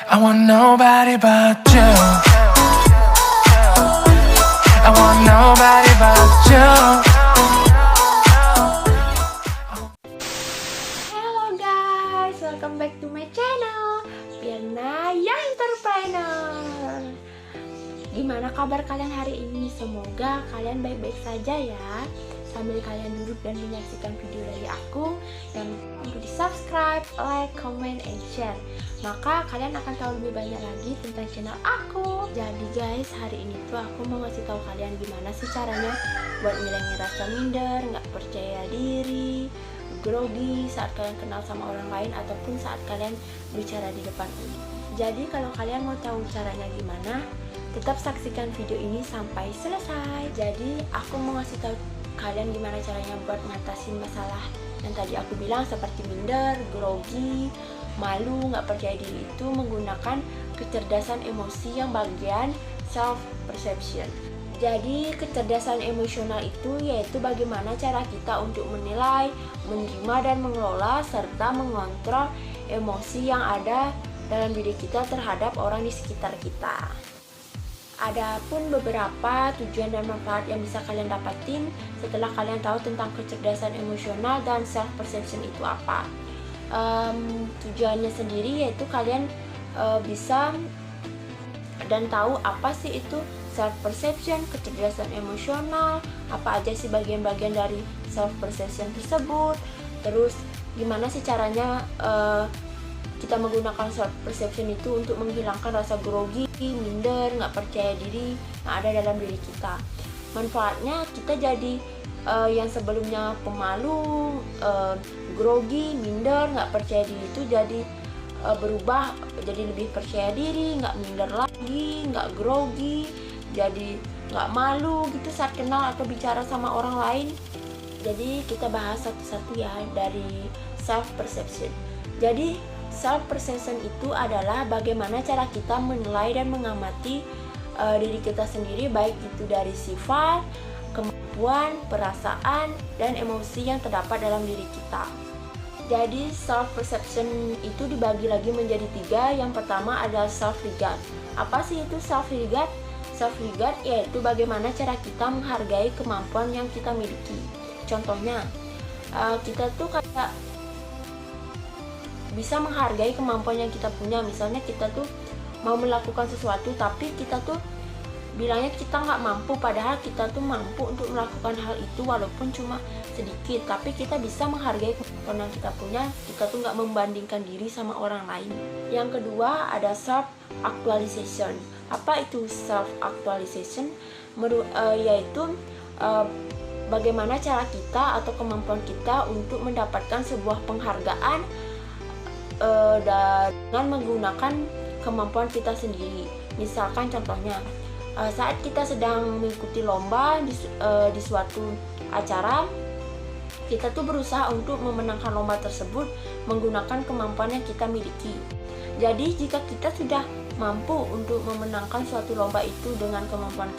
I want nobody but you. I want nobody but you. Hello guys, welcome back to my channel Pirna yang Entrepreneur. Gimana kabar kalian hari ini? Semoga kalian baik-baik saja ya. Sambil kalian duduk dan menyaksikan video dari aku, dan untuk di subscribe, like, comment, and share, maka kalian akan tahu lebih banyak lagi tentang channel aku. Jadi guys, hari ini tuh aku mau ngasih tahu kalian gimana sih caranya buat ngilangin rasa minder, nggak percaya diri, grogi saat kalian kenal sama orang lain ataupun saat kalian bicara di depan umum. Jadi kalau kalian mau tahu caranya gimana, tetap saksikan video ini sampai selesai. Jadi aku mau ngasih tahu kalian gimana caranya buat ngatasin masalah yang tadi aku bilang seperti minder, grogi, malu, nggak percaya diri, itu menggunakan kecerdasan emosi yang bagian self perception. Jadi kecerdasan emosional itu yaitu bagaimana cara kita untuk menilai, menerima dan mengelola serta mengontrol emosi yang ada dalam diri kita terhadap orang di sekitar kita. Adapun beberapa tujuan dan manfaat yang bisa kalian dapatin setelah kalian tahu tentang kecerdasan emosional dan self perception itu apa. Tujuannya sendiri yaitu kalian bisa dan tahu apa sih itu self perception, kecerdasan emosional, apa aja sih bagian-bagian dari self perception tersebut, terus gimana sih caranya kita menggunakan self perception itu untuk menghilangkan rasa grogi, minder, nggak percaya diri yang ada dalam diri kita. Manfaatnya kita jadi yang sebelumnya pemalu, grogi, minder, nggak percaya diri itu jadi berubah jadi lebih percaya diri, nggak minder lagi, nggak grogi, jadi nggak malu gitu saat kenal atau bicara sama orang lain. Jadi kita bahas satu-satu ya dari self perception. Jadi self perception itu adalah bagaimana cara kita menilai dan mengamati diri kita sendiri, baik itu dari sifat, kemampuan, perasaan, dan emosi yang terdapat dalam diri kita. Jadi self perception itu dibagi lagi menjadi 3. Yang pertama adalah self regard. Apa sih itu self regard? Self regard yaitu bagaimana cara kita menghargai kemampuan yang kita miliki. Contohnya, kita tuh kayak bisa menghargai kemampuan yang kita punya. Misalnya kita tuh mau melakukan sesuatu tapi kita tuh bilangnya kita nggak mampu, padahal kita tuh mampu untuk melakukan hal itu walaupun cuma sedikit. Tapi kita bisa menghargai kemampuan yang kita punya, kita tuh nggak membandingkan diri sama orang lain. Yang kedua ada self actualization. Apa itu self actualization? Yaitu bagaimana cara kita atau kemampuan kita untuk mendapatkan sebuah penghargaan dengan menggunakan kemampuan kita sendiri. Misalkan contohnya, saat kita sedang mengikuti lomba di suatu acara, kita tuh berusaha untuk memenangkan lomba tersebut menggunakan kemampuan yang kita miliki. Jadi jika kita sudah mampu untuk memenangkan suatu lomba itu dengan kemampuan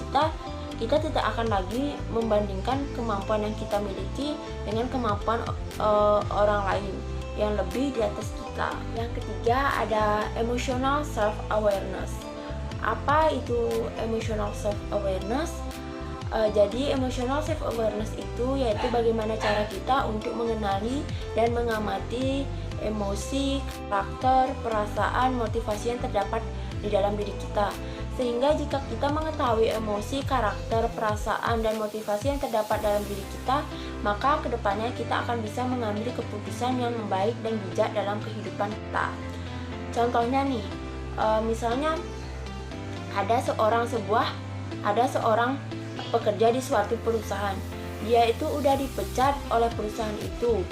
kita tidak akan lagi membandingkan kemampuan yang kita miliki dengan kemampuan orang lain yang lebih di atas kita. Yang ketiga ada emotional self awareness. Apa itu emotional self awareness? Jadi emotional self awareness itu yaitu bagaimana cara kita untuk mengenali dan mengamati emosi, karakter, perasaan, motivasi yang terdapat di dalam diri kita. Sehingga jika kita mengetahui emosi, karakter, perasaan, dan motivasi yang terdapat dalam diri kita, maka kedepannya kita akan bisa mengambil keputusan yang baik dan bijak dalam kehidupan kita. Contohnya nih, misalnya ada seorang pekerja di suatu perusahaan. Dia itu udah dipecat oleh perusahaan itu,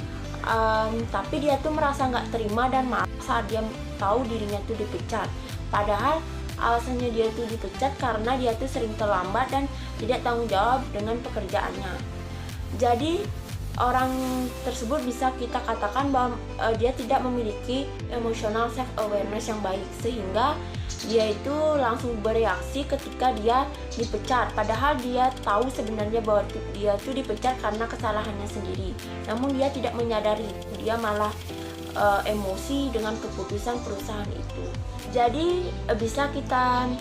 tapi dia tuh merasa nggak terima dan marah saat dia tahu dirinya tuh dipecat. Padahal alasannya dia tuh dipecat karena dia tuh sering terlambat dan tidak tanggung jawab dengan pekerjaannya. Jadi orang tersebut bisa kita katakan bahwa dia tidak memiliki emotional self awareness yang baik, sehingga dia itu langsung bereaksi ketika dia dipecat, padahal dia tahu sebenarnya bahwa dia tuh dipecat karena kesalahannya sendiri. Namun dia tidak menyadari, dia malah emosi dengan keputusan perusahaan itu. Jadi bisa kita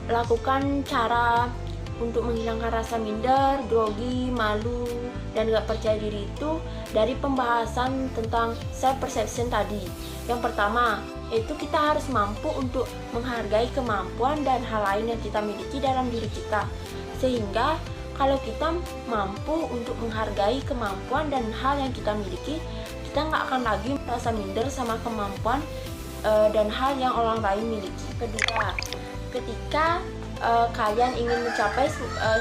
lakukan cara untuk menghilangkan rasa minder, grogi, malu, dan gak percaya diri itu dari pembahasan tentang self perception tadi. Yang pertama, itu kita harus mampu untuk menghargai kemampuan dan hal lain yang kita miliki dalam diri kita. Sehingga kalau kita mampu untuk menghargai kemampuan dan hal yang kita miliki, kita nggak akan lagi merasa minder sama kemampuan dan hal yang orang lain miliki. Kedua, ketika kalian ingin mencapai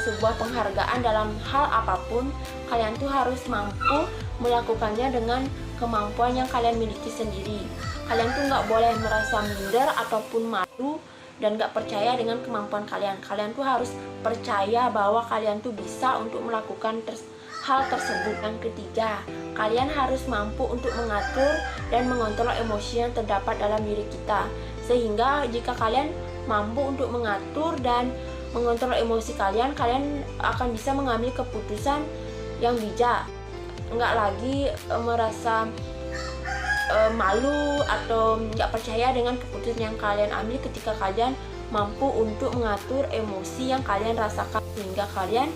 sebuah penghargaan dalam hal apapun, kalian tuh harus mampu melakukannya dengan kemampuan yang kalian miliki sendiri. Kalian tuh nggak boleh merasa minder ataupun malu dan gak percaya dengan kemampuan kalian. Kalian tuh harus percaya bahwa kalian tuh bisa untuk melakukan hal tersebut. Yang ketiga, kalian harus mampu untuk mengatur dan mengontrol emosi yang terdapat dalam diri kita. Sehingga jika kalian mampu untuk mengatur dan mengontrol emosi kalian, kalian akan bisa mengambil keputusan yang bijak. Nggak lagi merasa malu atau nggak percaya dengan keputusan yang kalian ambil ketika kalian mampu untuk mengatur emosi yang kalian rasakan, sehingga kalian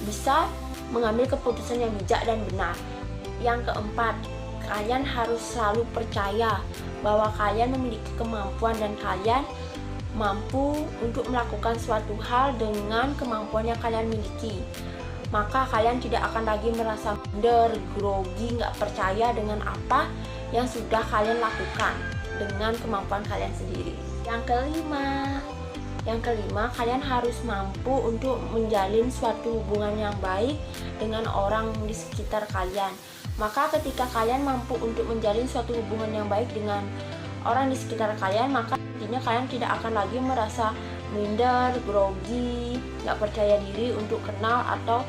bisa mengambil keputusan yang bijak dan benar. Yang keempat, kalian harus selalu percaya bahwa kalian memiliki kemampuan dan kalian mampu untuk melakukan suatu hal dengan kemampuan yang kalian miliki. Maka kalian tidak akan lagi merasa minder, grogi, nggak percaya dengan apa yang sudah kalian lakukan dengan kemampuan kalian sendiri. Yang kelima, kalian harus mampu untuk menjalin suatu hubungan yang baik dengan orang di sekitar kalian. Maka ketika kalian mampu untuk menjalin suatu hubungan yang baik dengan orang di sekitar kalian, maka nantinya kalian tidak akan lagi merasa minder, grogi, nggak percaya diri untuk kenal atau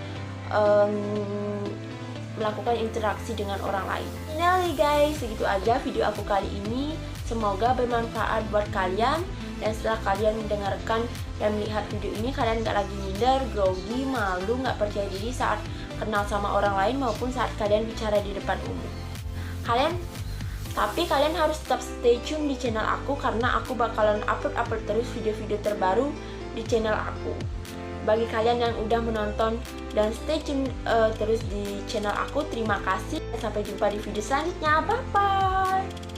melakukan interaksi dengan orang lain. Finally guys, segitu aja video aku kali ini. Semoga bermanfaat buat kalian. Dan setelah kalian mendengarkan dan melihat video ini, kalian gak lagi minder, grogi, malu, gak percaya diri saat kenal sama orang lain maupun saat kalian bicara di depan umum. Tapi kalian harus tetap stay tune di channel aku, karena aku bakalan upload terus video-video terbaru di channel aku. Bagi kalian yang udah menonton dan stay tune terus di channel aku, terima kasih. Sampai jumpa di video selanjutnya. Bye bye.